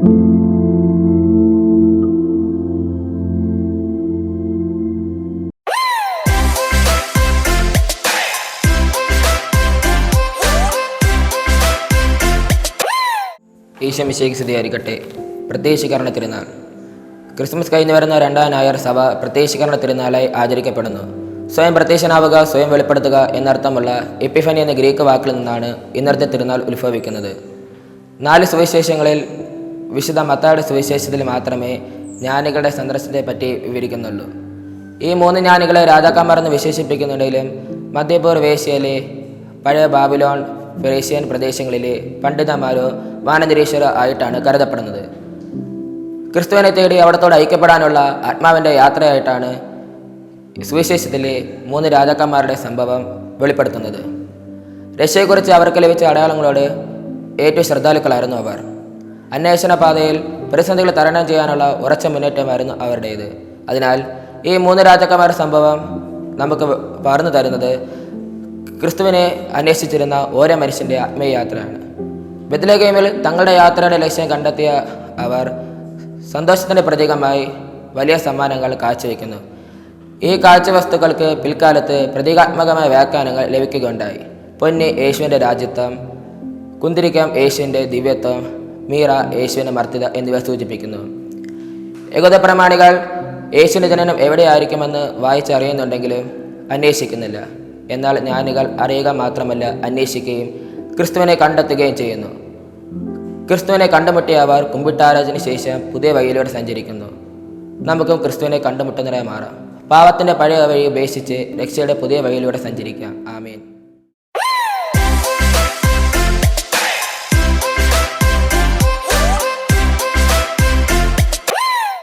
ഈശോ മിശിഹായ്ക്ക് സ്തുതിയായിരിക്കട്ടെ. പ്രത്യക്ഷീകരണ തിരുനാൾ. ക്രിസ്മസ് കഴിഞ്ഞു വരുന്ന രണ്ടാം ഞായർ സഭ പ്രത്യക്ഷീകരണ തിരുനാളായി ആചരിക്കപ്പെടുന്നു. സ്വയം പ്രത്യക്ഷനാവുക, സ്വയം വെളിപ്പെടുത്തുക എന്നർത്ഥമുള്ള എപ്പിഫനി എന്ന ഗ്രീക്ക് വാക്കിൽ നിന്നാണ് ഇന്നത്തെ തിരുനാൾ ഉത്ഭവിക്കുന്നത്. 4 സുവിശേഷങ്ങളിൽ വിശുദ്ധ മത്തായിയുടെ സുവിശേഷത്തിൽ മാത്രമേ ജ്ഞാനികളുടെ സന്ദർശനത്തെപ്പറ്റി വിവരിക്കുന്നുള്ളൂ. ഈ 3 ജ്ഞാനികളെ രാജാക്കന്മാർ എന്ന് വിശേഷിപ്പിക്കുന്നുണ്ടെങ്കിലും മധ്യപൂർവേഷ്യയിലെ പഴയ ബാബിലോൺ, പേർഷ്യൻ പ്രദേശങ്ങളിലെ പണ്ഡിതന്മാരോ വാനനിരീക്ഷരോ ആയിട്ടാണ് കരുതപ്പെടുന്നത്. ക്രിസ്തുവിനെ തേടി അവിടത്തോട് ഐക്യപ്പെടാനുള്ള ആത്മാവിൻ്റെ യാത്രയായിട്ടാണ് സുവിശേഷത്തിലെ 3 രാജാക്കന്മാരുടെ സംഭവം വെളിപ്പെടുത്തുന്നത്. രക്ഷയെക്കുറിച്ച് അവർക്ക് ലഭിച്ച അടയാളങ്ങളോട് ഏറ്റവും ശ്രദ്ധാലുക്കളായിരുന്നു അവർ. അന്വേഷണ പാതയിൽ പ്രതിസന്ധികൾ തരണം ചെയ്യാനുള്ള ഉറച്ച മുന്നേറ്റമായിരുന്നു അവരുടേത്. അതിനാൽ ഈ 3 രാജാക്കന്മാരുടെ സംഭവം നമുക്ക് പറഞ്ഞു തരുന്നത് ക്രിസ്തുവിനെ അന്വേഷിച്ചിരുന്ന ഓരോ മനുഷ്യൻ്റെ ആത്മീയ യാത്രയാണ്. ബെത്ലഹേമിൽ തങ്ങളുടെ യാത്രയുടെ ലക്ഷ്യം കണ്ടെത്തിയ അവർ സന്തോഷത്തിൻ്റെ പ്രതീകമായി വലിയ സമ്മാനങ്ങൾ കാഴ്ചവെക്കുന്നു. ഈ കാഴ്ചവസ്തുക്കൾക്ക് പിൽക്കാലത്ത് പ്രതീകാത്മകമായ വ്യാഖ്യാനങ്ങൾ ലഭിക്കുകയുണ്ടായി. പൊന്ന് യേശുവിൻ്റെ രാജ്യത്വം, കുന്തിരിക്കം യേശുവിൻ്റെ ദിവ്യത്വം, മീറ യേശുവിൻ്റെ മർത്യത എന്നിവ സൂചിപ്പിക്കുന്നു. യഹൂദ പ്രമാണികൾ യേശുവിൻ്റെ ജനനം എവിടെയായിരിക്കുമെന്ന് വായിച്ചറിയുന്നുണ്ടെങ്കിലും അന്വേഷിക്കുന്നില്ല. എന്നാൽ ജ്ഞാനികൾ അറിയുക മാത്രമല്ല, അന്വേഷിക്കുകയും ക്രിസ്തുവിനെ കണ്ടെത്തുകയും ചെയ്യുന്നു. ക്രിസ്തുവിനെ കണ്ടുമുട്ടിയ അവർ കുമ്പിട്ടാരാധന ശേഷം പുതിയ വഴിയിലൂടെ സഞ്ചരിക്കുന്നു. നമുക്കും ക്രിസ്തുവിനെ കണ്ടുമുട്ടുന്നവരായി മാറാം. പാവത്തിൻ്റെ പഴയ വഴി ഉപേക്ഷിച്ച് രക്ഷയുടെ പുതിയ വഴിയിലൂടെ സഞ്ചരിക്കാം. ആമേൻ.